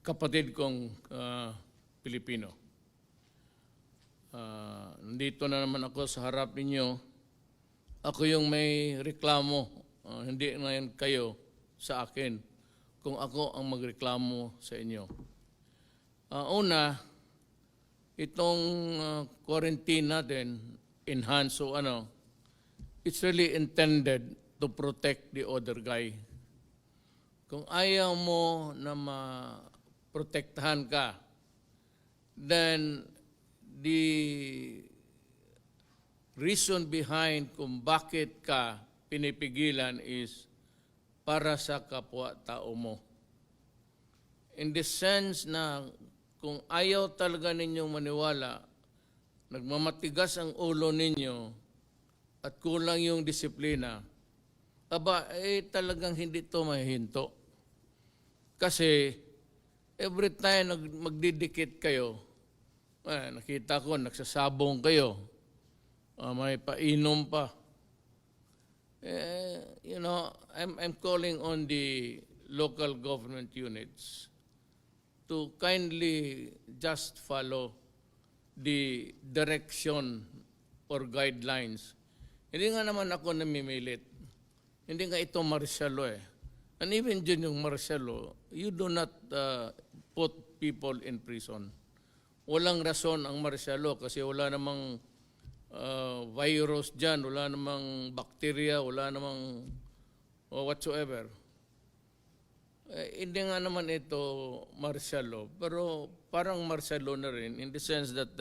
kapatid kong Pilipino. Nandito na naman ako sa harap ninyo. Ako yung may reklamo, hindi na yan kayo sa akin, kung ako ang magreklamo sa inyo. Una, itong quarantine natin, enhanced, so it's really intended to protect the other guy. Kung ayaw mo na maprotektahan ka, then the reason behind kung bakit ka pinipigilan is para sa kapwa-tao mo. In the sense na kung ayaw talaga ninyong maniwala, nagmamatigas ang ulo ninyo at kulang yung disiplina, talagang hindi ito mahihinto. Kasi every time magdidikit kayo, nakita ko, nagsasabong kayo, may painom pa. I'm calling on the local government units to kindly just follow the direction or guidelines. Hindi nga naman ako namimilit. Hindi nga ito martial law eh. And even dyan yung martial law, you do not put people in prison. Walang rason ang martial law kasi wala namang virus dyan, wala namang bacteria, wala namang whatsoever. Hindi nga naman ito martial law, pero parang martial law na rin in the sense that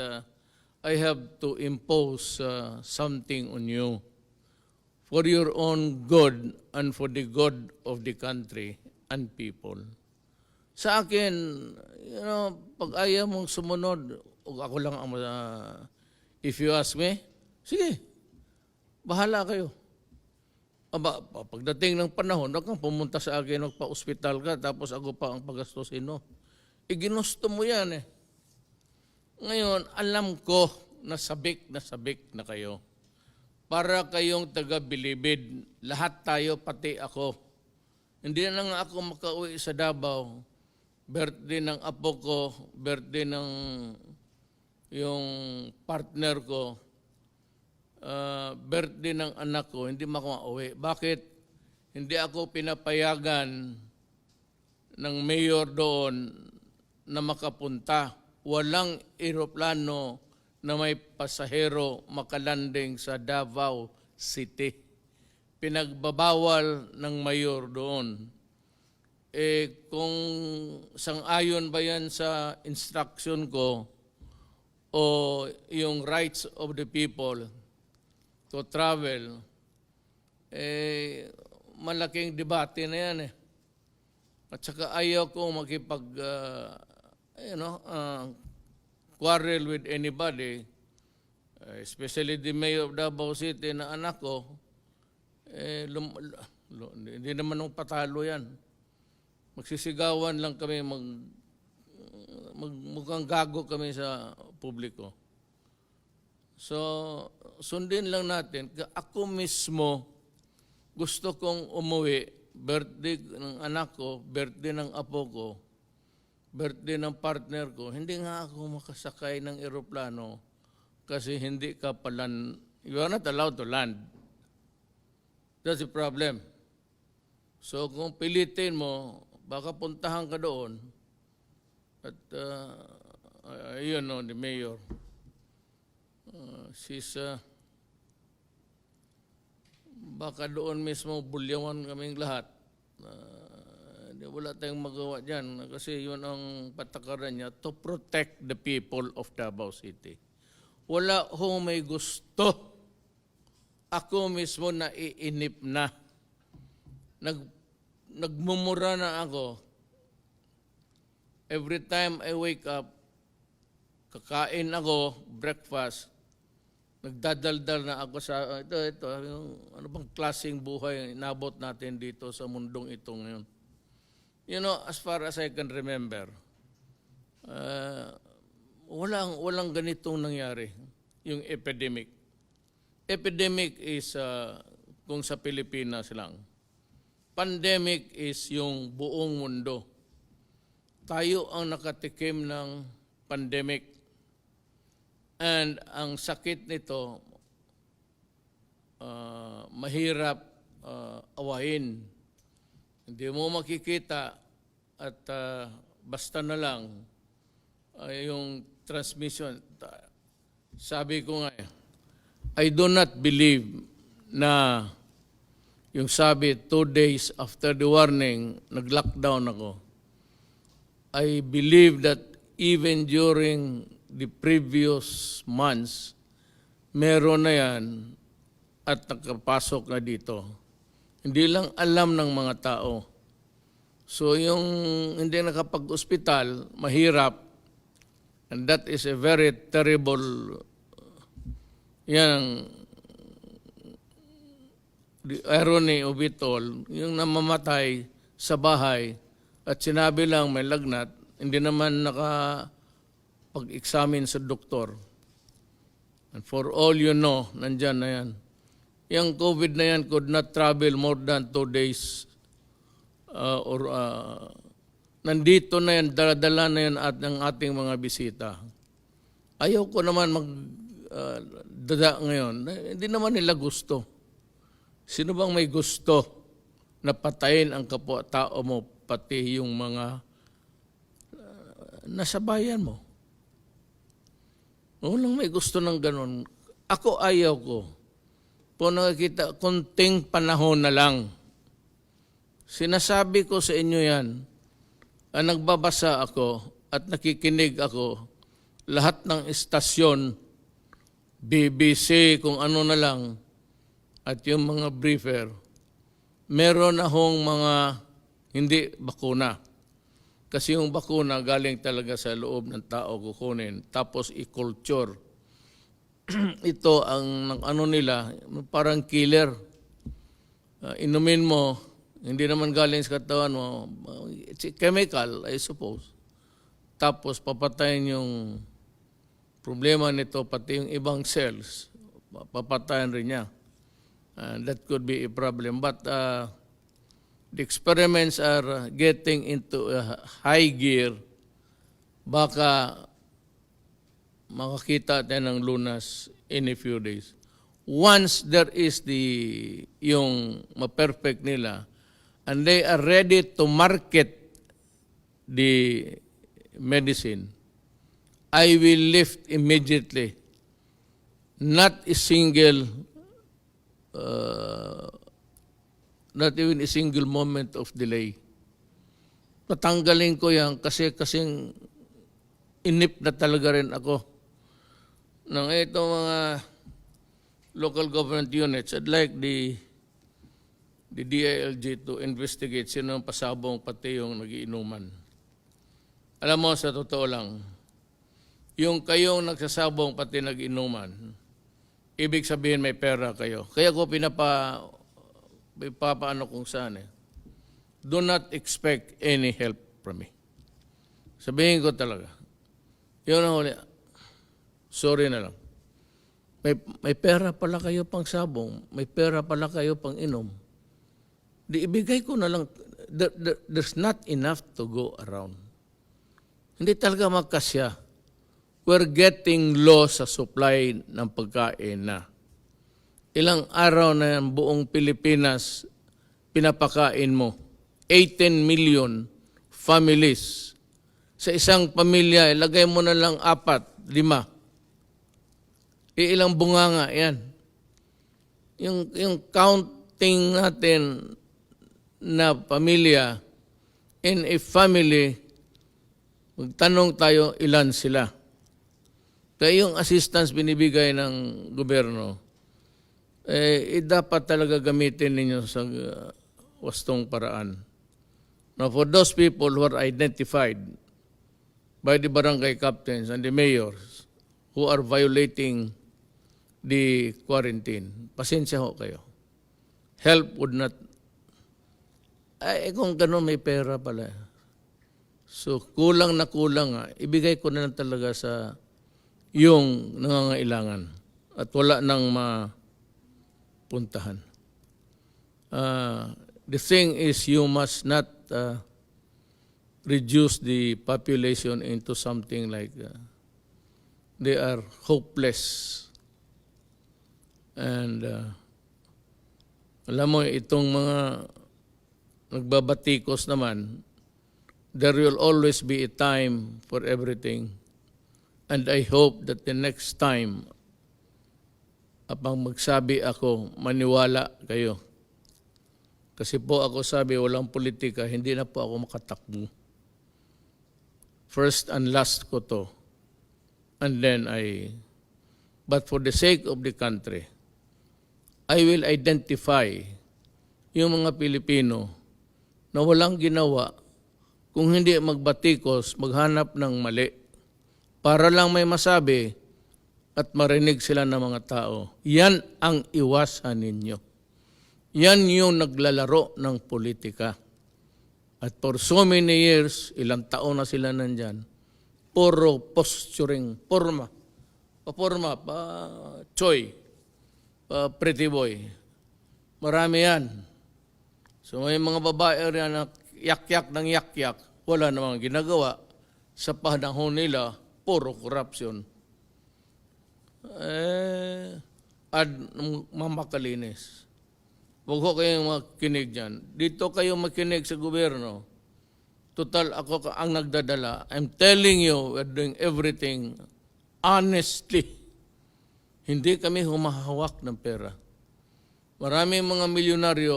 I have to impose something on you for your own good and for the good of the country and people. Sa akin, pag ayaw mong sumunod, ako lang ang if you ask me, sige, bahala kayo. Pagdating ng panahon, huwag kang pumunta sa akin, magpa-ospital ka, tapos ako pa ang pagastusin mo. Ginusto mo yan eh. Ngayon, alam ko na sabik na kayo. Para kayong taga-bilibid, lahat tayo, pati ako. Hindi na nga ako makauwi sa Davao. Birthday ng apo ko, birthday ng yung partner ko, birthday ng anak ko, hindi makauwi. Bakit? Hindi ako pinapayagan ng mayor doon na makapunta. Walang eroplano na may pasahero makalanding sa Davao City. Pinagbabawal ng mayor doon. Kung sang-ayon ba yan sa instruction ko o yung rights of the people to travel, malaking debate na yan eh. At saka ayaw ko makipag quarrel with anybody, especially the mayor of Davao City na anak ko, hindi naman nung patalo yan. Magsisigawan lang kami, mukhang gago kami sa publiko. So, sundin lang natin. Ako mismo, gusto kong umuwi, birthday ng anak ko, birthday ng apo ko, birthday ng partner ko, hindi nga ako makasakay ng eroplano kasi hindi ka palan, you are not allowed to land. That's the problem. So kung pilitin mo, baka puntahan ka doon at the mayor, she's baka doon mismo bulyawan kaming lahat. Wala tayong magawa dyan kasi yun ang patakaran niya to protect the people of Davao City. Wala ho may gusto. Ako mismo naiinip na. Nagmumura na ako. Every time I wake up, kakain ako, breakfast, nagdadaldal na ako sa, ito, yung, ano bang klaseng buhay inabot natin dito sa mundong ito ngayon. As far as I can remember, walang ganitong nangyari, yung epidemic. Epidemic is kung sa Pilipinas lang. Pandemic is yung buong mundo. tayo ang nakatikim ng pandemic. And ang sakit nito, mahirap awahin. Hindi mo makikita at basta na lang yung transmission. Sabi ko nga, I do not believe na yung sabi 2 days after the warning, nag-lockdown ako. I believe that even during the previous months, meron na yan at nakapasok na dito. Hindi lang alam ng mga tao. So yung hindi nakapag-ospital, mahirap. And that is a very terrible the irony of it all, yung namamatay sa bahay at sinabi lang may lagnat, hindi naman nakapag-examine sa doktor. And for all you know, nandyan na yan. Yung COVID na yan could not travel more than 2 days nandito na yan, daladala na yan at ng ating mga bisita. Ayaw ko naman magdada ngayon. Hindi naman nila gusto. Sino bang may gusto na patayin ang kapwa-tao mo, pati yung mga nasa bayan mo? Walang may gusto ng ganun. Ako ayaw ko. Po nakikita, konting panahon na lang. Sinasabi ko sa inyo yan, nagbabasa ako at nakikinig ako, lahat ng istasyon, BBC, kung ano na lang, at yung mga briefer, meron akong mga hindi bakuna. Kasi yung bakuna galing talaga sa loob ng tao kukunin, tapos i-culture. Ito ang ano nila, parang killer. Inumin mo, hindi naman galing sa katawan mo. It's a chemical, I suppose. Tapos papatayin yung problema nito, pati yung ibang cells. Papatayin rin niya. That could be a problem. But the experiments are getting into a high gear. Baka makakita tayo ng lunas in a few days. Once there is yung ma-perfect nila, and they are ready to market the medicine, I will lift immediately. Not even a single moment of delay. Patanggalin ko yan kasing inip na talaga rin ako. Nang itong mga local government units, I'd like the DILG to investigate sino ang pasabong pati yung nagiinuman. Alam mo, sa totoo lang, yung kayong nagsasabong pati nagiinuman, ibig sabihin may pera kayo. Kaya ko papaano kung saan Do not expect any help from me. Sabihin ko talaga. Yun ang huli. Sorry na lang. May pera pala kayo pang sabong, may pera pala kayo pang inom. Di ibigay ko na lang, there's not enough to go around. Hindi talaga magkasya. We're getting low sa supply ng pagkain na. Ilang araw na yan, buong Pilipinas, pinapakain mo. 18 million families. Sa isang pamilya, ilagay mo na lang 4, 5. Ilang bunganga yan. Yung counting natin na pamilya, in a family, magtanong tayo ilan sila. Kaya yung assistance binibigay ng gobyerno, dapat talaga gamitin ninyo sa wastong paraan. Now, for those people who are identified by the barangay captains and the mayors who are violating the quarantine, pasensya ho kayo. Help would not. Kung gano'n may pera pala. So, kulang na kulang ibigay ko na lang talaga sa yung nangangailangan at wala nang mapuntahan. The thing is, you must not reduce the population into something like they are hopeless. And alam mo, itong mga nagbabatikos naman, there will always be a time for everything. And I hope that the next time, apang magsabi ako, maniwala kayo. Kasi po ako sabi, walang politika, hindi na po ako makatakbo. First and last ko to. And then but for the sake of the country, I will identify yung mga Pilipino na walang ginawa kung hindi magbatikos, maghanap ng mali, para lang may masabi at marinig sila ng mga tao. Yan ang iwasan ninyo. Yan yung naglalaro ng politika. At for so many years, ilang taon na sila nandyan, puro posturing, forma, choy, pretty boy. Marami yan. So may mga babae rin na yak-yak ng yak-yak, wala namang ginagawa. Sa panahon nila, puro corruption. At mamakalinis. Huwag ko kayong makinig dyan. Dito kayo makinig sa gobyerno. Total, ako ang nagdadala. I'm telling you, we're doing everything honestly. Hindi kami humahawak ng pera. Maraming mga milyonaryo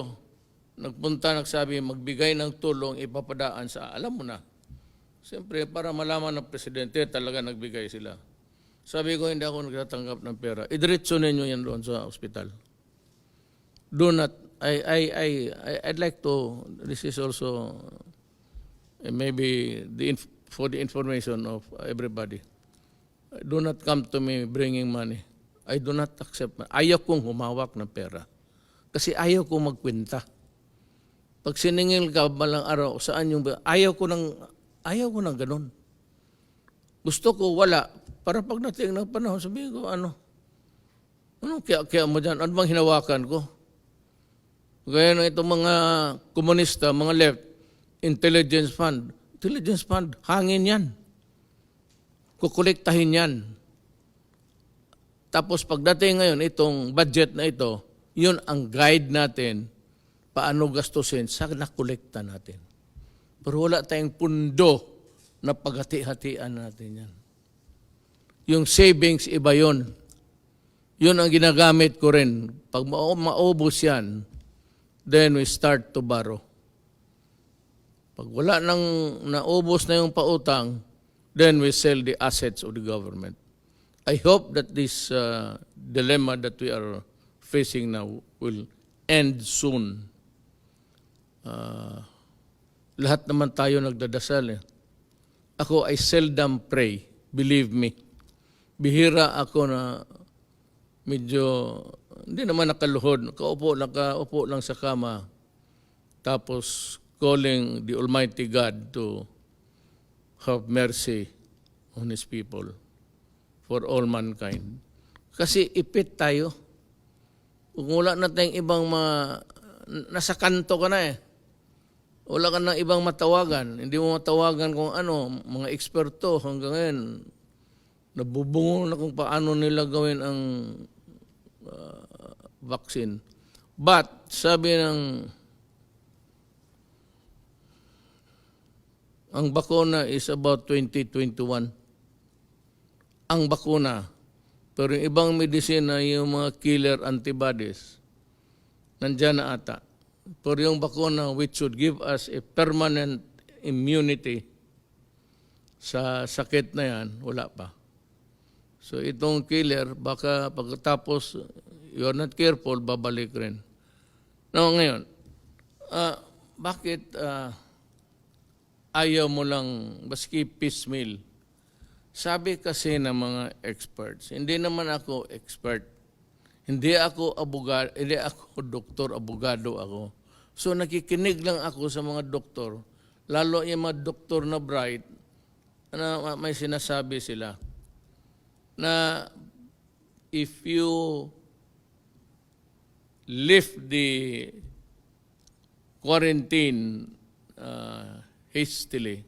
nagpunta, nagsabi, magbigay ng tulong, ipapadaan sa, alam mo na. Siyempre, para malaman ng presidente, talaga nagbigay sila. Sabi ko, hindi ako nagtatanggap ng pera. Idiretso ninyo yan doon sa ospital. Do not, I'd like to, this is also maybe for the information of everybody. Do not come to me bringing money. I do not accept. Ayaw kong humawak ng pera. Kasi ayaw kong magkwenta. Pag siningil ka balang araw, saan yung, ayaw ko ng ganun. Gusto ko wala. Para pag nating ng panahon, sabihin ko, ano kaya mo dyan? Ano bang hinawakan ko? Gaya ng itong mga komunista, mga left, intelligence fund, hangin yan. Kukolektahin yan. Tapos pagdating ngayon, itong budget na ito, yun ang guide natin, paano gastusin sa nakolekta natin. Pero wala tayong pundo na paghati-hatian natin yan. Yung savings, iba yun. Yun ang ginagamit ko rin. Pag maubos yan, then we start to borrow. Pag wala nang naubos na yung pautang, then we sell the assets of the government. I hope that this dilemma that we are facing now will end soon. Lahat naman tayo nagdadasal. Ako, I seldom pray. Believe me. Bihira ako na medyo, hindi naman nakaluhod. Nakaupo lang sa kama. Tapos calling the Almighty God to have mercy on His people for all mankind. Kasi ipit tayo. Kung wala na tayong ibang nasa kanto ka na eh. Wala ka na ibang matawagan. Hindi mo matawagan kung ano, mga eksperto hanggang ngayon. Nabubungo na kung paano nila gawin ang vaccine. But, sabi ang bakuna is about 2021. Ang bakuna. Pero yung ibang medisina, yung mga killer antibodies, nandyan na ata. Pero yung bakuna which should give us a permanent immunity sa sakit na yan, wala pa. So itong killer, baka pagkatapos you are not careful, babalik rin. Now ngayon, bakit ayaw mo lang baski piecemeal? Sabi kasi ng mga experts, hindi naman ako expert. Hindi ako abogado, hindi ako doktor, abogado ako. So nakikinig lang ako sa mga doktor, lalo yung mga doktor na bright, na may sinasabi sila na if you lift the quarantine hastily,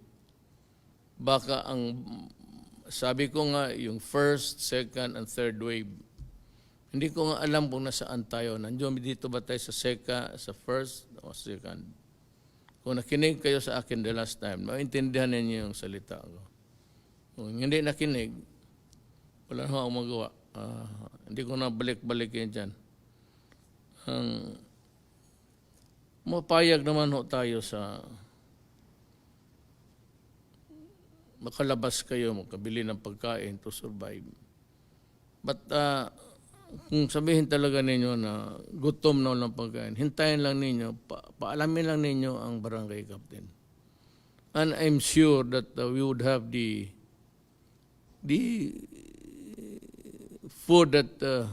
baka sabi ko nga, yung first, second, and third wave, hindi ko nga alam kung nasaan tayo. Nandiyon dito ba tayo sa sa first o second? Kung nakinig kayo sa akin the last time, maintindihan ninyo yung salita ko. Kung hindi nakinig, wala na akong magawa. Hindi ko na balik-balik yan dyan. Mapayag naman ho tayo sa makalabas kayo, makabili ng pagkain to survive. But kung sabihin talaga ninyo na gutom na walang pagkain, hintayin lang ninyo, paalamin lang ninyo ang barangay captain. And I'm sure that we would have the food that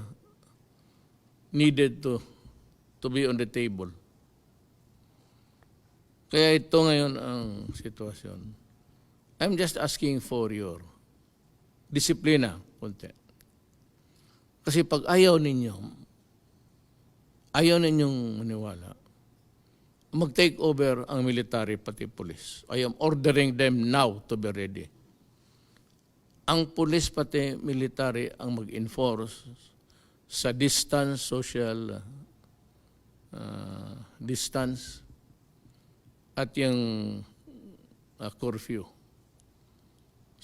needed to be on the table. Kaya ito ngayon ang sitwasyon. I'm just asking for your disiplina, konti. Kasi pag ayaw ninyong maniwala, mag-take over ang military pati police. I am ordering them now to be ready. Ang police pati military ang mag-enforce sa distance, social distance, at yung curfew.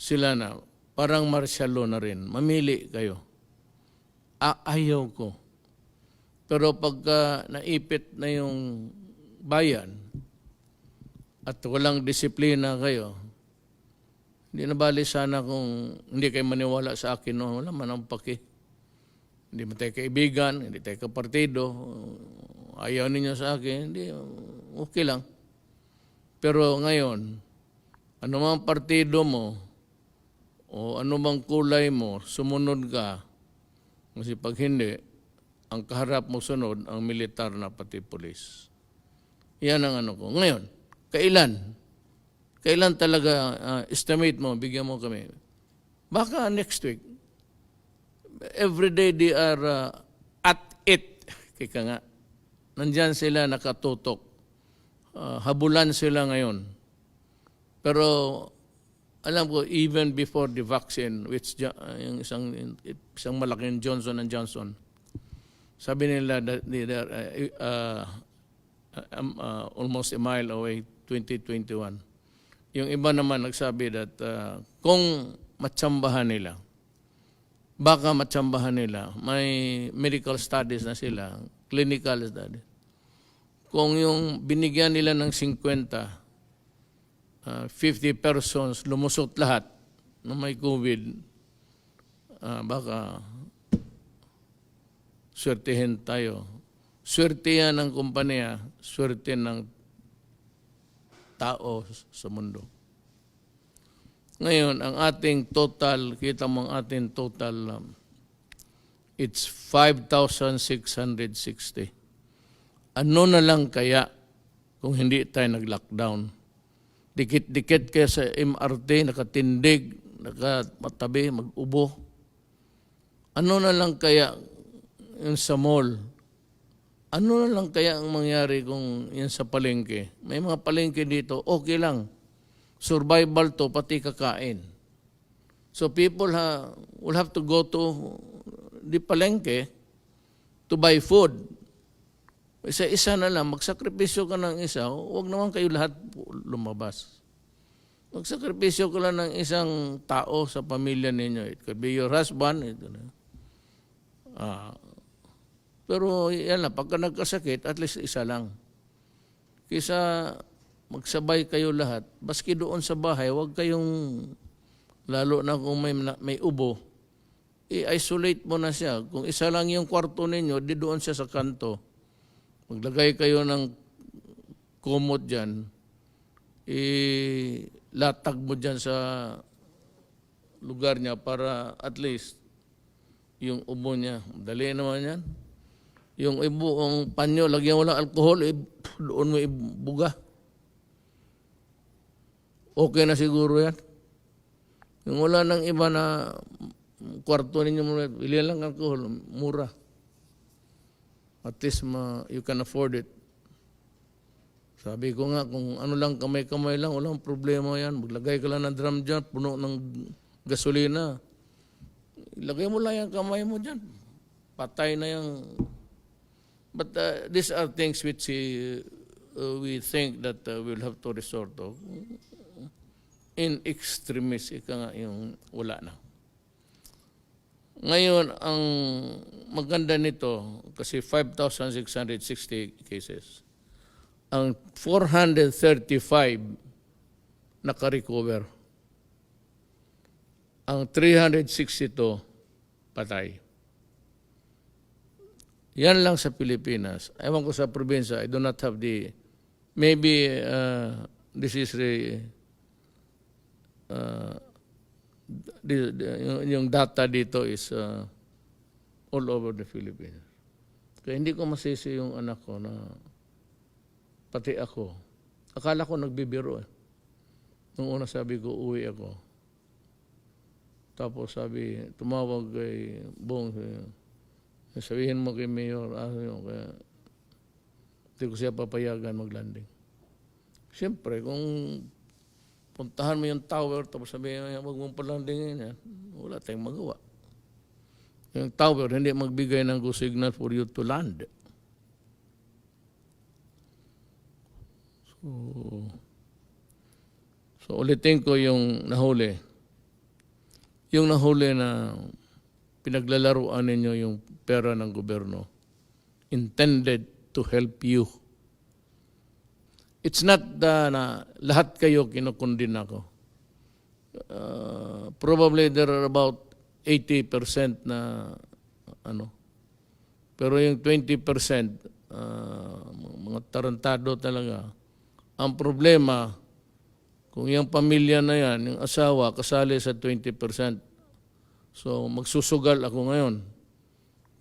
Sila na, parang martial law na rin. Mamili kayo. Ayaw ko. Pero pagka naipit na yung bayan at walang disiplina kayo, hindi na bali sana kung hindi kayo maniwala sa akin, no? Wala man ang paki. Hindi mo tayo kaibigan, hindi tayo kapartido, ayaw ninyo sa akin, hindi, okay lang. Pero ngayon, anumang partido mo, o anumang kulay mo, sumunod ka. Kasi pag hindi, ang kaharap mo sunod, ang militar na pati polis. Yan ang ano ko. Ngayon, kailan? Kailan talaga estimate mo, bigyan mo kami? Baka next week. Every day they are at it. Kaya nga, nandyan sila nakatutok. Habulan sila ngayon. Pero alam ko, even before the vaccine, which yung isang malaking Johnson & Johnson, sabi nila that they are almost a mile away, 2021. Yung iba naman nagsabi that kung matsambahan nila, baka matsambahan nila, may medical studies na sila, clinical studies. Kung yung binigyan nila ng 50 persons, lumusot lahat na may COVID, baka swertihin tayo. Swerte yan ng kumpanya, swerte ng tao sa mundo. Ngayon, ang ating total, kita mo ang ating total, it's 5,660. Ano na lang kaya kung hindi tayo nag-lockdown? Dikit-dikit kaya sa MRT, nakatindig, nakatabi, mag-ubo. Ano na lang kaya yung sa mall? Ano na lang kaya ang mangyari kung yan sa palengke? May mga palengke dito, okay lang. Survival to, pati kakain. So people will have to go to the palengke to buy food. Isa-isa na lang, magsakripisyo ka ng isa, huwag naman kayo lahat lumabas. Magsakripisyo ka lang ng isang tao sa pamilya ninyo. It could be your husband. Pero yan lang, pagka nagkasakit, at least isa lang. Kisa magsabay kayo lahat, baski doon sa bahay, huwag kayong, lalo na kung may ubo, i-isolate mo na siya. Kung isa lang yung kwarto ninyo, di doon siya sa kanto. Maglagay kayo ng kumot dyan, latag mo dyan sa lugar niya para at least yung ubo niya. Dali naman yan. Yung ang panyo, lagyan mo lang alcohol, doon mo ibuga. Okay na siguro yan. Yung wala nang iba na kwarto ninyo, bili lang alcohol, mura. At least you can afford it. Sabi ko nga, kung ano lang, kamay-kamay lang, walang problema yan. Maglagay ka lang ng drum dyan, puno ng gasolina. Ilagay mo lang yung kamay mo dyan. Patay na yung... But these are things which we think that we'll have to resort to. In extremis, ika nga yung wala na. Ngayon, ang maganda nito, kasi 5,660 cases, ang 435 naka-recover. Ang 362 patay. Yan lang sa Pilipinas. Ewan ko sa probinsya, I do not have the, maybe this is yung data dito is all over the Philippines. Kaya hindi ko masisi yung anak ko na pati ako. Akala ko nagbibiro eh. Nung una sabi ko, uwi ako. Tapos sabi, tumawag kay Bong, sabihin mo kay Mayor, kaya hindi ko siya papayagan maglanding. Siyempre, kung puntahan mo yung tower, tapos sabihin, wag mong palandingin yan, wala tayong magawa. Yung tower, hindi magbigay ng go signal for you to land. So ulitin ko yung nahuli. Yung nahuli na pinaglalaruan ninyo yung pera ng gobyerno intended to help you. It's not na lahat kayo kinukundin ako. Probably there are about 80% na ano. Pero yung 20% mga tarantado talaga. Ang problema, kung yung pamilya na yan, yung asawa, kasali sa 20%. So, magsusugal ako ngayon.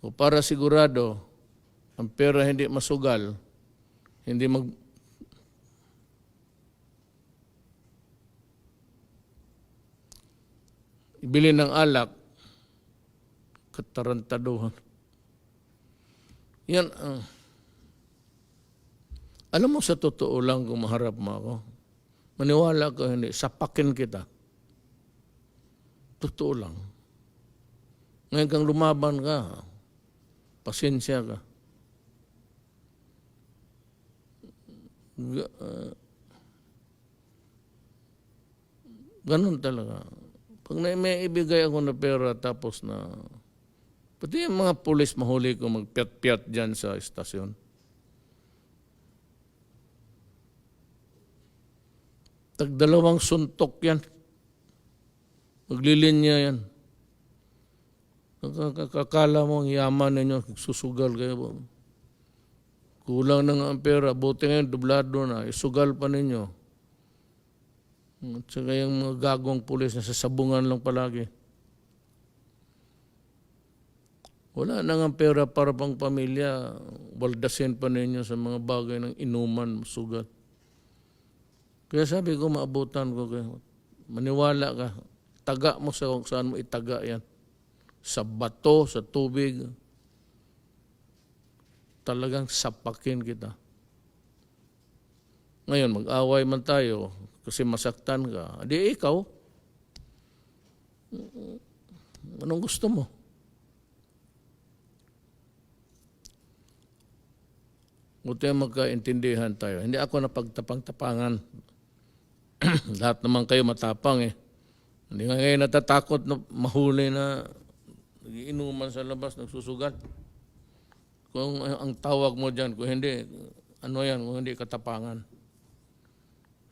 O para sigurado, ang pera hindi masugal, hindi ibili ng alak, katarantaduhan. Yan, alam mo sa totoo lang kung maharap mo ako, maniwala ka hindi, sapakin kita. Totoo lang. Ngayon kang lumaban ka, pasensya ka. Ganun talaga. Pag may ibigay ako na pera tapos na, pati yung mga pulis mahuli ko magpiat-piat dyan sa estasyon. Tagdalawang suntok yan. Maglilinya yan. Kakala mo ang yaman ninyo, susugal kayo. Kulang na nga ang pera, buti ngayon, dublado na, isugal pa ninyo. At saka yung mga gagong pulis na sasabungan lang palagi. Wala na nga pera para pang pamilya, waldasin pa ninyo sa mga bagay ng inuman, sugat. Kaya sabi ko, maabutan ko kayo. Maniwala ka. Taga mo sa kung saan mo itaga yan. Sa bato, sa tubig. Talagang sapakin kita. Ngayon, mag-away man tayo kasi masaktan ka. Di ikaw. Anong gusto mo? Buti magkaintindihan tayo. Hindi ako napagtapang-tapangan. Lahat naman kayo matapang eh. Hindi nga ngayon natatakot na mahuli na inuman sa labas, nagsusugat. Kung ang tawag mo dyan, kung hindi, ano yan, kung hindi katapangan.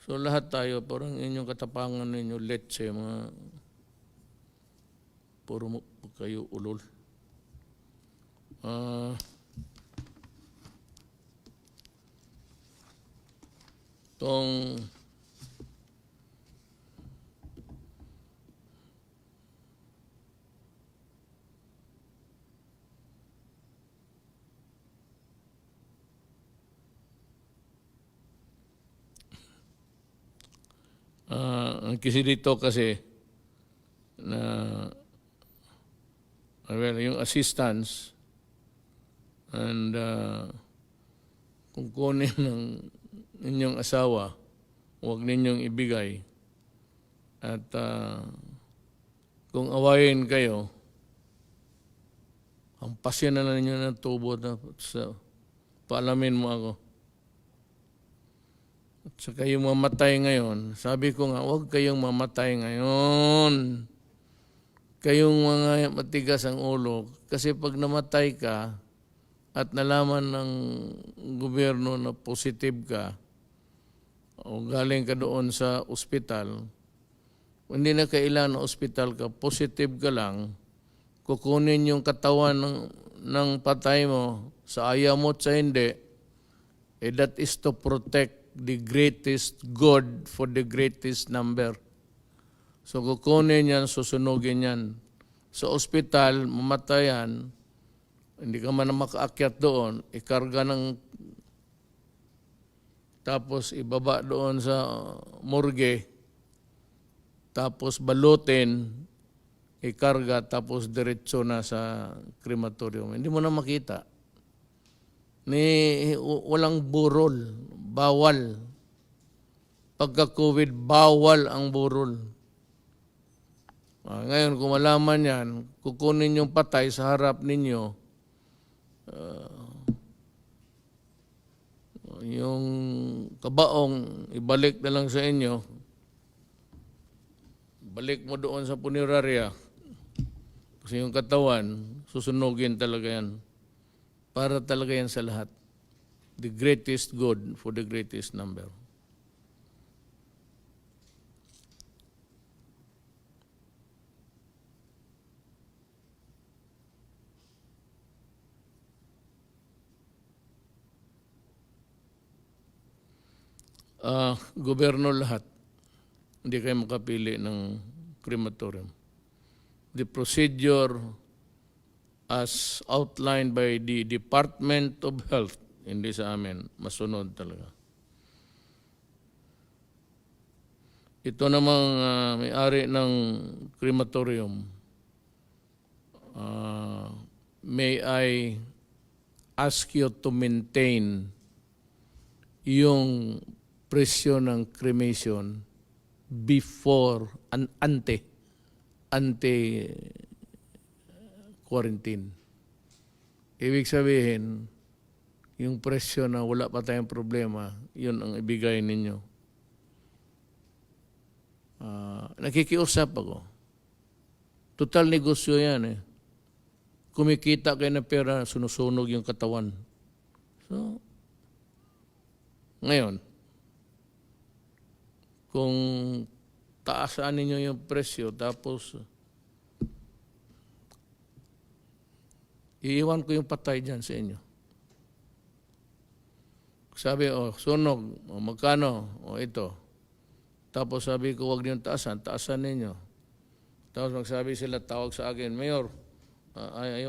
So lahat tayo, parang inyong katapangan ninyo, letse, mga puro kayo ulol. Tong ang kasi dito kasi na well, yung assistance and kung kunin ng inyong asawa, huwag ninyong ibigay. At kung awayin kayo, hampasin na ninyo ng tubo na paalamin mo ako. At sa kayong mamatay ngayon, sabi ko nga, huwag kayong mamatay ngayon. Kayong mga matigas ang ulo. Kasi pag namatay ka at nalaman ng gobyerno na positive ka, o galing ka doon sa ospital, hindi na kailangan na ospital ka, positive ka lang, kukunin yung katawan ng patay mo, sa ayaw mo at sa hindi, that is to protect the greatest good for the greatest number. So kukunin yan, susunugin yan. Sa ospital, mamatayan, hindi ka man makaakyat doon, ikarga ng, tapos ibaba doon sa morgue, tapos balutin, ikarga, tapos diretso na sa crematorium. Hindi mo na makita. Walang burol, bawal. Pagka-COVID, bawal ang burol. Ngayon, kung malaman yan, kukunin yung patay sa harap ninyo, yung kabaong, ibalik na lang sa inyo, balik mo doon sa punerarya, kasi yung katawan, susunugin talaga yan. Para talaga yan sa lahat. The greatest good for the greatest number. Gobyerno lahat. Hindi kayo makapili ng crematorium. The procedure as outlined by the Department of Health, hindi sa amin, masunod talaga. Ito namang may-ari ng crematorium, may I ask you to maintain yung presyo ng cremation before, ante quarantine. Ibig sabihin, yung presyo na wala pa tayong problema, yun ang ibigay ninyo. Nakikiusap ako. Total negosyo yan eh. Kumikita kayo ng pera, sunusunog yung katawan. So, ngayon, kung taasan ninyo yung presyo, tapos iiwan ko yung patay dyan sa inyo. Sabi, sunog, magkano, ito. Tapos sabi ko, huwag niyong taasan ninyo. Tapos magsabi sila, tawag sa akin, Mayor,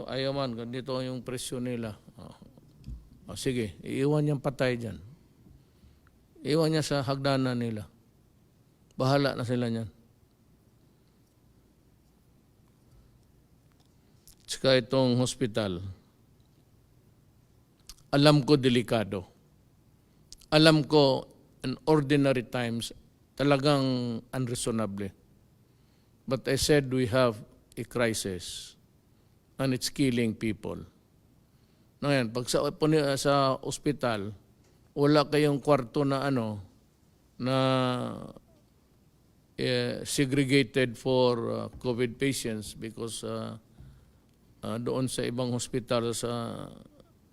ayaw man, ganito yung presyo nila. Sige, iiwan niyang patay dyan. Iwan niya sa hagdanan nila. Bahala na sila niyan. Tsaka itong hospital, alam ko delikado. Alam ko in ordinary times, talagang unreasonable. But I said we have a crisis and it's killing people. Ngayon, pag sa ospital, wala kayong kwarto na segregated for COVID patients because doon sa ibang hospital sa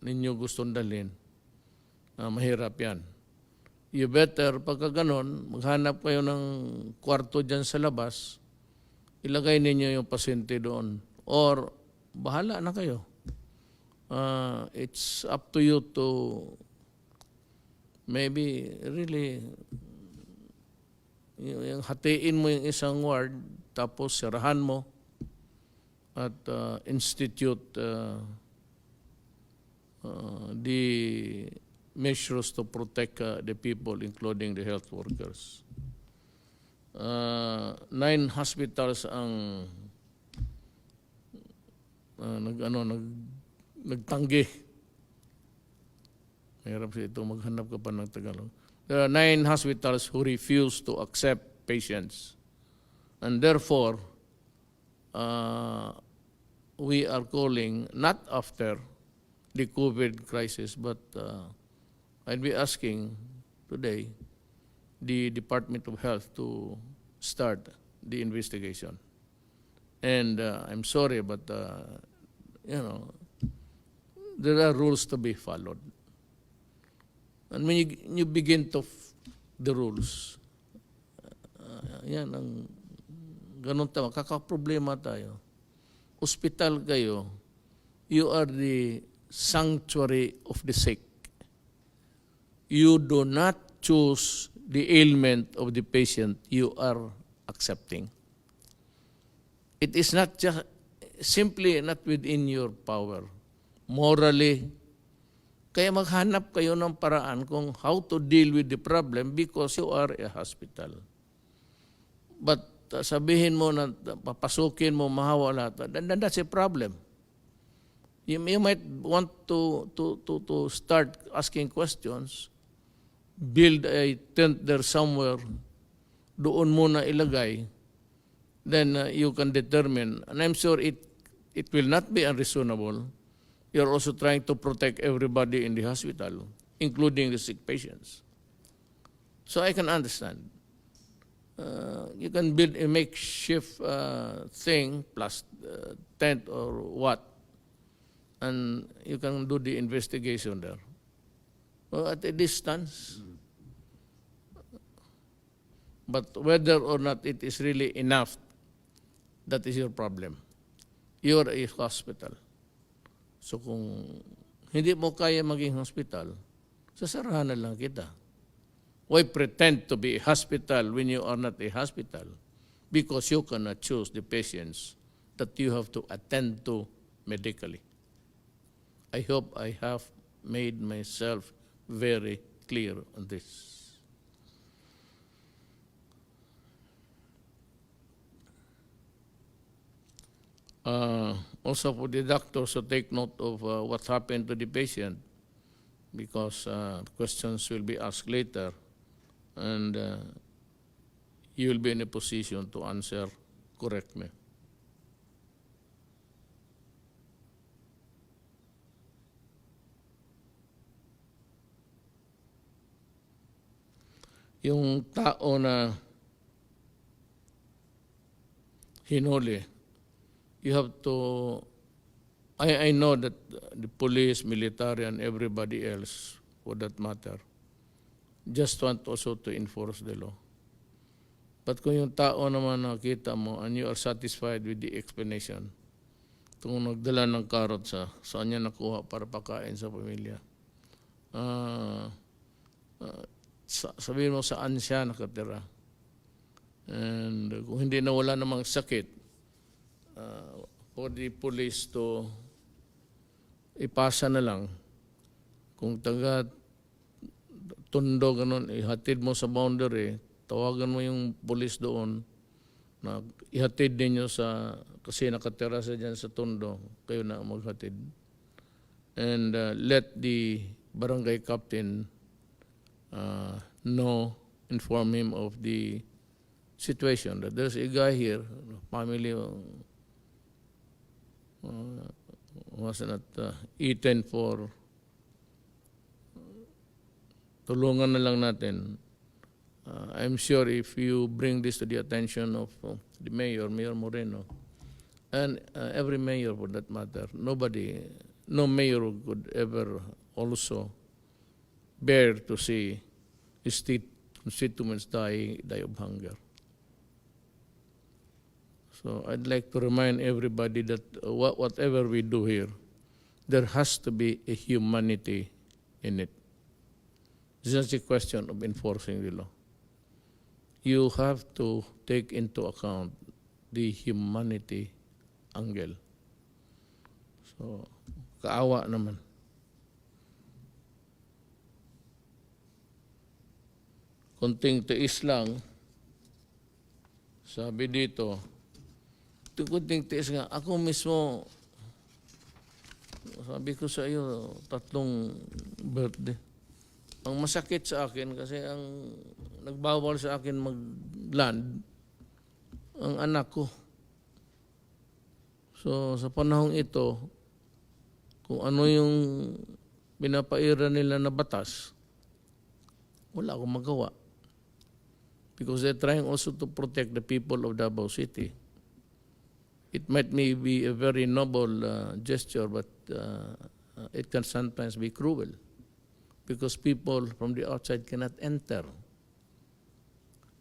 ninyo gustong dalhin, mahirap yan. You better, pagka ganon, maghanap kayo ng kwarto dyan sa labas, ilagay ninyo yung pasyente doon. Or, bahala na kayo. It's up to you to maybe really yung hatiin mo yung isang ward, tapos sirahan mo at institute the measures to protect the people, including the health workers. 9 hospitals ang nagtanggi. Mahirap siya ito, maghanap ka pa ng Tagalog. There are 9 hospitals who refuse to accept patients. And therefore, we are calling, not after the COVID crisis, but I'd be asking today the Department of Health to start the investigation. And I'm sorry, but you know, there are rules to be followed. And when you begin to the rules, yan ang ganun tama, kakaproblema tayo. Hospital kayo, you are the sanctuary of the sick. You do not choose the ailment of the patient you are accepting. It is not just simply not within your power. Morally, kaya maghanap kayo ng paraan kung how to deal with the problem because you are a hospital. But sabihin mo na papasukin mo, mahawala, then that's a problem. You might want to start asking questions, build a tent there somewhere, doon muna ilagay, then you can determine. And I'm sure it will not be unreasonable. You're also trying to protect everybody in the hospital, including the sick patients. So I can understand. You can build a makeshift thing, plus tent or what, and you can do the investigation there. Well, at a distance. But whether or not it is really enough, that is your problem. You are a hospital. So kung hindi mo kaya maging hospital, sasarahan na lang kita. Why pretend to be a hospital when you are not a hospital? Because you cannot choose the patients that you have to attend to medically. I hope I have made myself very clear on this. Also for the doctors to take note of what happened to the patient, because questions will be asked later, and you will be in a position to answer correctly. Yung tao na hinuli, you have to, I know that the police, military, and everybody else, for that matter, just want also to enforce the law. But kung yung tao naman nakita mo and you are satisfied with the explanation, kung nagdala ng karot saan niya nakuha para pakain sa pamilya, sabihin mo saan siya nakatira. And kung hindi na wala namang sakit, for the police to ipasa na lang. Kung taga Tondo, ganun, ihatid mo sa boundary, tawagan mo yung police doon, na ihatid ninyo sa, kasi nakatira sa dyan sa Tondo, kayo na maghatid. And let the barangay captain inform him of the situation, that there's a guy here, family was not eaten for, tulungan na lang natin. I'm sure if you bring this to the attention of the mayor, Mayor Moreno, and every mayor for that matter, no mayor could ever also bear to see his constituents die of hunger. So I'd like to remind everybody that whatever we do here, there has to be a humanity in it. It's just a question of enforcing the law. You have to take into account the humanity angle. So, kaawa naman. Konting tiis lang, sabi dito, kunting tiis nga, ako mismo, sabi ko sa iyo, 3 birthday. Ang masakit sa akin kasi ang nagbawal sa akin mag-land, ang anak ko. So sa panahong ito, kung ano yung pinapaira nila na batas, wala akong magawa. Because they're trying also to protect the people of Davao City. It might be a very noble gesture, but it can sometimes be cruel because people from the outside cannot enter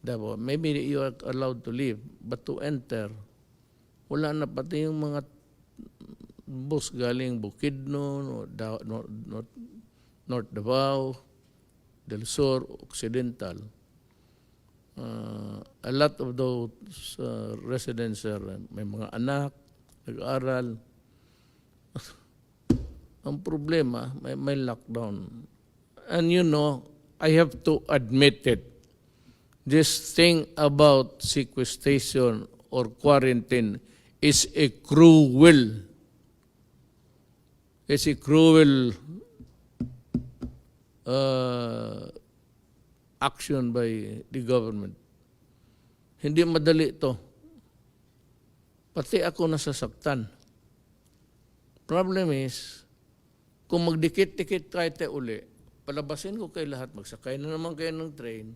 Davao. Maybe you are allowed to leave, but to enter, wala na pati yung mga bus galing Bukidnon, North Davao, Del Sur, Occidental. A lot of those residents may mga anak, nag-aaral. Ang problema, may lockdown. And you know, I have to admit it. This thing about sequestration or quarantine is a cruel. It's a cruel action by the government. Hindi madali ito. Pati ako nasasaktan. Problem is, kung magdikit-dikit tayo uli, palabasin ko kayo lahat, magsakay na naman kayo ng train,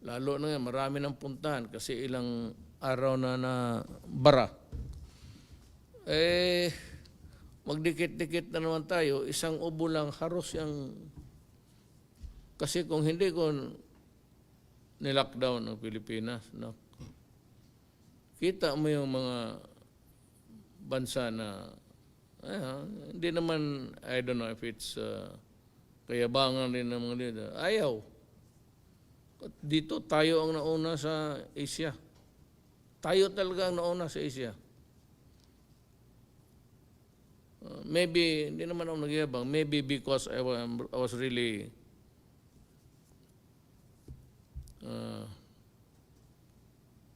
lalo na nga, marami ng puntahan kasi ilang araw na bara. Magdikit-dikit na naman tayo, isang ubo lang, haros yung. Kasi kung hindi ko nilockdown ang Pilipinas, kita mo yung mga bansa na, hindi naman, I don't know if it's kayabangan rin ng mga leader. Ayaw. Dito tayo ang nauna sa Asia. Tayo talaga ang nauna sa Asia. Maybe, hindi naman ako nagyabang, maybe because I was really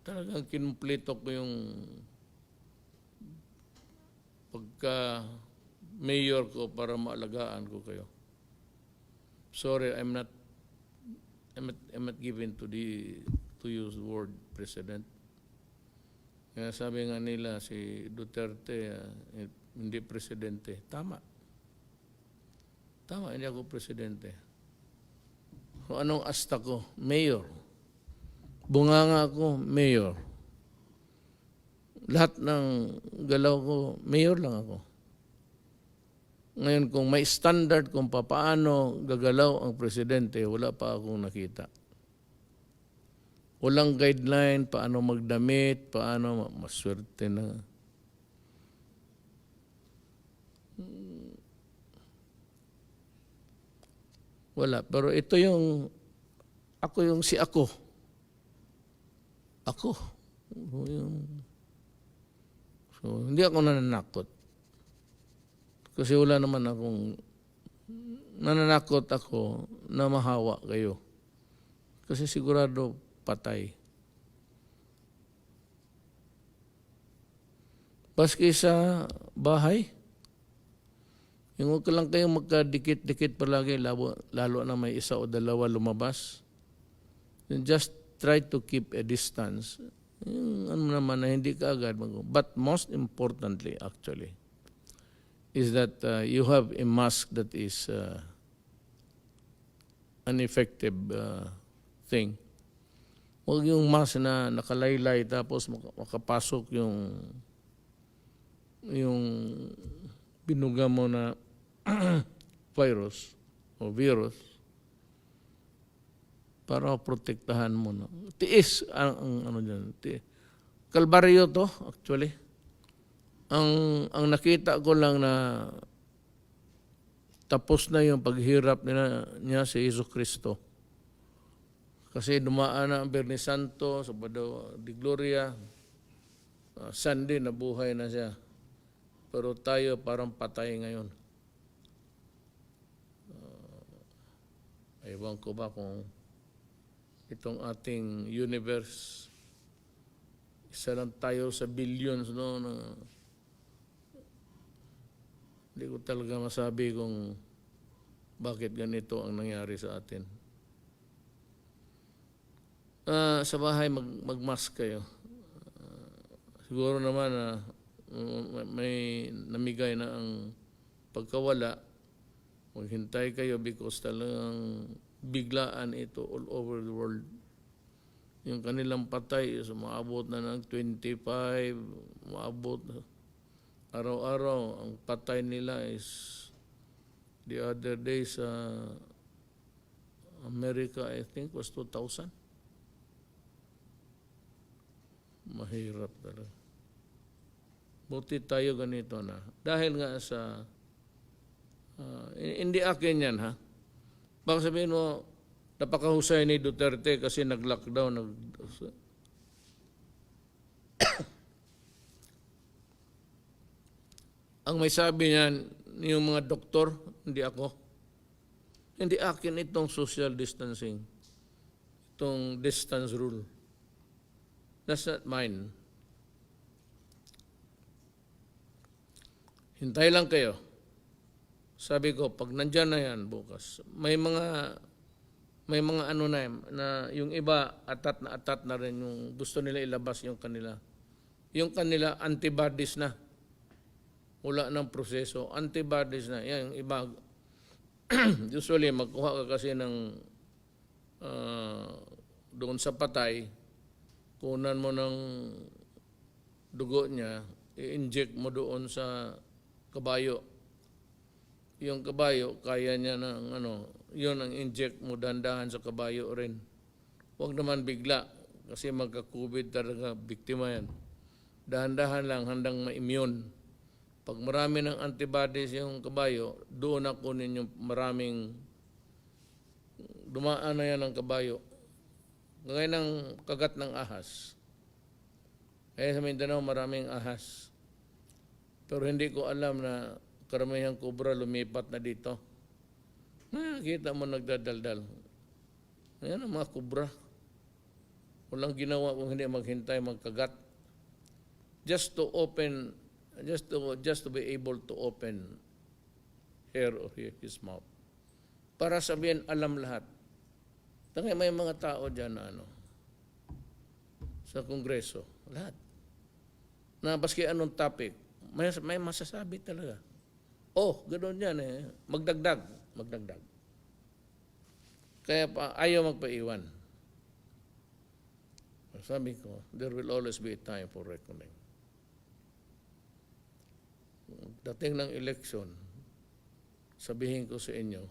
talagang kinumpleto ko yung pagka mayor ko para maalagaan ko kayo. Sorry, I'm not given to use the word president. Kaya sabi nga nila si Duterte hindi presidente. Tama. Tama, hindi ako presidente. Kung anong asta ko? Mayor. Bunganga ako, mayor. Lahat ng galaw ko, mayor lang ako. Ngayon, kung may standard kung paano gagalaw ang presidente, wala pa akong nakita. Walang guideline, paano magdamit, paano maswerte na. Wala. Pero ito yung, ako yung si ako. Ako. So, hindi ako nananakot. Kasi wala naman akong, nananakot ako na mahawa kayo. Kasi sigurado patay. Paski sa bahay, yung huwag ka lang kayong magkadikit-dikit palagi, lalo na may isa o dalawa lumabas. And just try to keep a distance. Yung ano naman na hindi ka agad But most importantly, actually, is that you have a mask that is an effective thing. Huwag yung mask na nakalaylay tapos makapasok yung binuga mo na virus o virus para protektahan mo. No? Tiis ang ano dyan. Kalbaryo to, actually. Ang nakita ko lang na tapos na yung paghirap niya si Jesu Cristo. Kasi dumaan na ang Biyernes Santo, Sabado de Gloria, Sunday nabuhay na siya. Pero tayo parang patay ngayon. Ewan ko ba kung itong ating universe, isa lang tayo sa billions, no? Hindi ko talaga masabi kung bakit ganito ang nangyari sa atin. Sa bahay, mag-mask kayo. Siguro naman na may namigay na ang pagkawala. Maghintay kayo because talagang biglaan ito all over the world. Yung kanilang patay is maabot na ng 25, maabot na. Araw-araw, ang patay nila is the other day sa America, I think, was 2,000. Mahirap talaga. Buti tayo ganito na. Dahil nga sa, hindi akin yan ha. Baka sabihin mo, napakahusay ni Duterte kasi nag-lockdown. Ang may sabi niyan, yung mga doktor, hindi ako. Hindi akin itong social distancing. Itong distance rule. That's not mine. Hintay lang kayo. Sabi ko, pag nandyan na yan bukas, may mga ano na yung iba atat na rin yung gusto nila ilabas yung kanila antibodies na. Wala ng proseso, antibodies na. Yan, yung iba, usually magkuha ka kasi ng doon sa patay, kunan mo ng dugo niya, i-inject mo doon sa kabayo. Yung kabayo, kaya niya ng yun ang inject mo dandahan sa kabayo rin. Huwag naman bigla, kasi magka-COVID talaga, biktima yan. Dahan-dahan lang, handang ma-immune. Pag marami ng antibodies yung kabayo, doon na kunin yung maraming, dumaan na yan ang kabayo. Ngayon ng kagat ng ahas. Kaya sa Mindanao maraming ahas. Pero hindi ko alam na karamihang kubra lumipat na dito. Nakita mo nagdadaldal. Ayan ang mga kubra. Walang ginawa kung hindi maghintay magkagat. Just to be able to open her or his mouth. Para sabihin alam lahat. May mga tao dyan na sa Kongreso, lahat. Na baski anong topic, may masasabi talaga. Ganoon yan eh. Magdagdag. Kaya ayaw magpaiwan. Sabi ko, there will always be a time for reckoning. Dating ng election, sabihin ko sa inyo,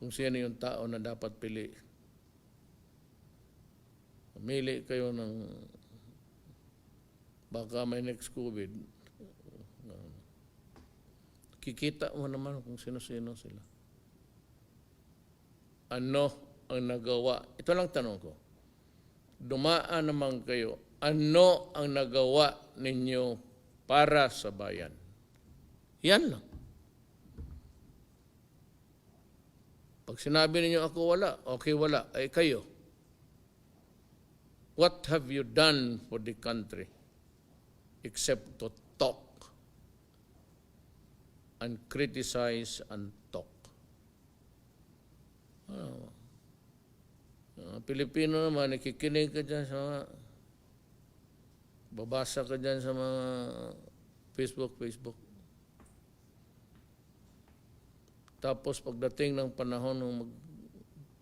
kung sino yung tao na dapat pili. Pumili kayo ng baka may next COVID. Kikita mo naman kung sino-sino sila. Ano ang nagawa? Ito lang tanong ko. Dumaan naman kayo. Ano ang nagawa ninyo para sa bayan? Yan lang. Pag sinabi ninyo ako wala, okay wala, ay kayo. What have you done for the country except to talk and criticize and talk? Pilipino naman, nakikinig ka dyan sa mga, babasa ka dyan sa mga Facebook. Tapos pagdating ng panahon ng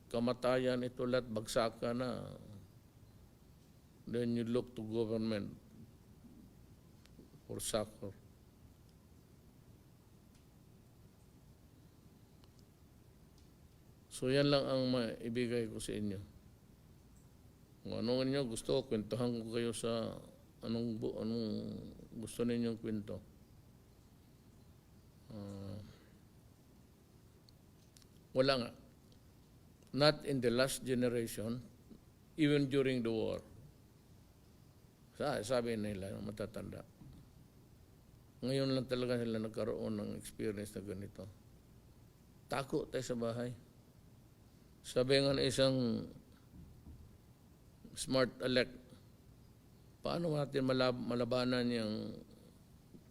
kamatayan, ito lahat bagsak ka na. Then you look to government for succor. So yan lang ang maibigay ko sa inyo. Kung ano ninyo gusto, kwentuhan ko kayo sa anong gusto ninyong kwento. Wala nga. Not in the last generation, even during the war. Sabi nila, matatanda. Ngayon lang talaga sila nagkaroon ng experience na ganito. Tako tayo sa bahay. Sabi nga na isang smart elect, paano natin malabanan yung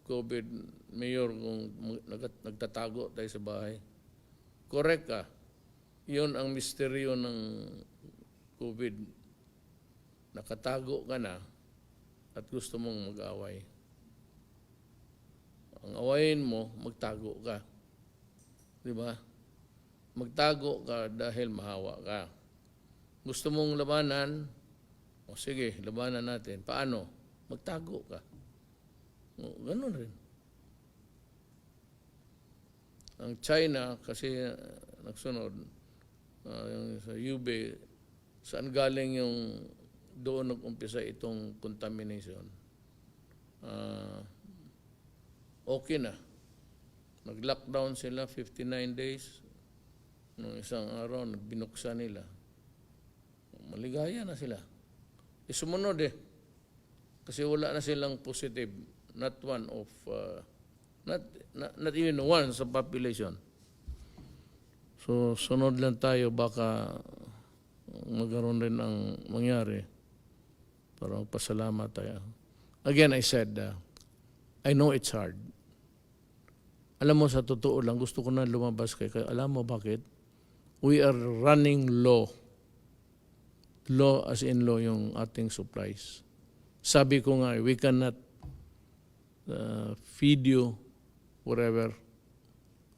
COVID, Mayor, kung nagtatago tayo sa bahay? correct ka. Yun ang misteryo ng COVID. Nakatago ka na at gusto mong mag-away. Ang awayin mo, magtago ka. Di ba? Magtago ka dahil mahawa ka. Gusto mong labanan, o sige, labanan natin. Paano? Magtago ka. O, ganun rin. Ang China, kasi nagsunod, yung sa UB, saan galing yung doon nag-umpisa itong contamination? Okay na. Nag-lockdown sila 59 days. Nung isang araw, binuksan nila. Maligaya na sila. Sumunod kasi wala na silang positive. Not one of, not even one sa population. So, sunod lang tayo, baka magkaroon rin ang mangyari para magpasalamat tayo. Again, I said, I know it's hard. Alam mo, sa totoo lang, gusto ko na lumabas kaya alam mo bakit? We are running low. Low as in low yung ating supplies. Sabi ko nga, we cannot feed you forever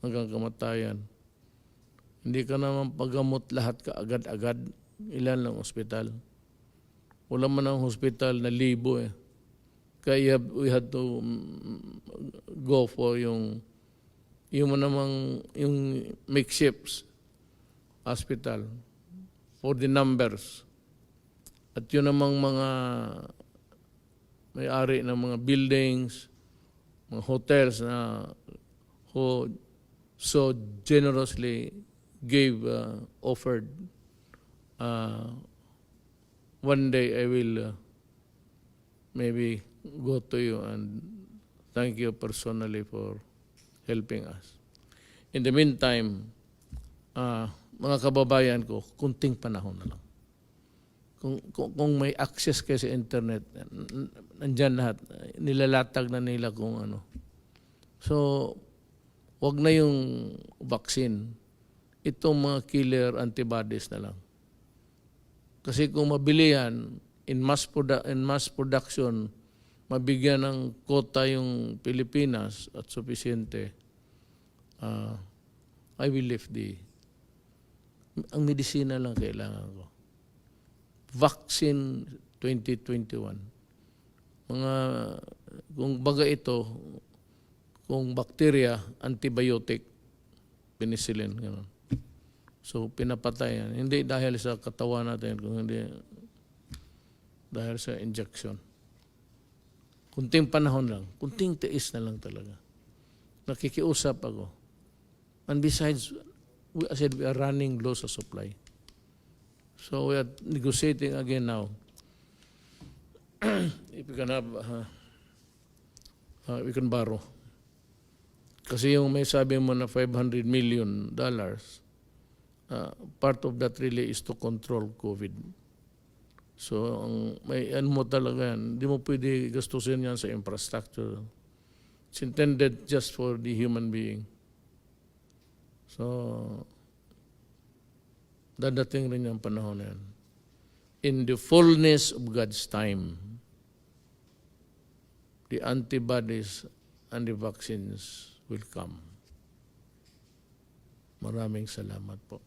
hanggang kamatayan. Hindi ka naman paggamot lahat ka agad-agad. Ilan lang ospital. Wala man ang hospital na libo . Kaya we had to go for yung makeshift hospital for the numbers. At yun namang mga may-ari ng mga buildings, mga hotels na who so generously offered. One day I will maybe go to you and thank you personally for helping us. In the meantime, mga kababayan ko, kunting panahon na lang. Kung may access kayo sa internet, nandyan lahat, nilalatag na nila kung ano. So, wag na yung vaccine. Itong mga killer antibodies na lang. Kasi kung mabili yan, in mass production, mabigyan ng quota yung Pilipinas at sufisyente, I will lift ang medisina lang kailangan ko. Vaccine 2021. Kung baga ito, kung bacteria, antibiotic, penicillin, gano'n. So, pinapatay yan. Hindi dahil sa katawan natin, kung hindi dahil sa injection. Kunting panahon lang. Kunting tiis na lang talaga. Nakikiusap ako. And besides, I said we are running low sa supply. So, we are negotiating again now. If we can have, we can borrow. Kasi yung may sabi mo na $500 million, part of that really is to control COVID. So, may mo talaga yan. Hindi mo pwede gastusin yan sa infrastructure. It's intended just for the human being. So, dadating rin yung panahon na yan. In the fullness of God's time, the antibodies and the vaccines will come. Maraming salamat po.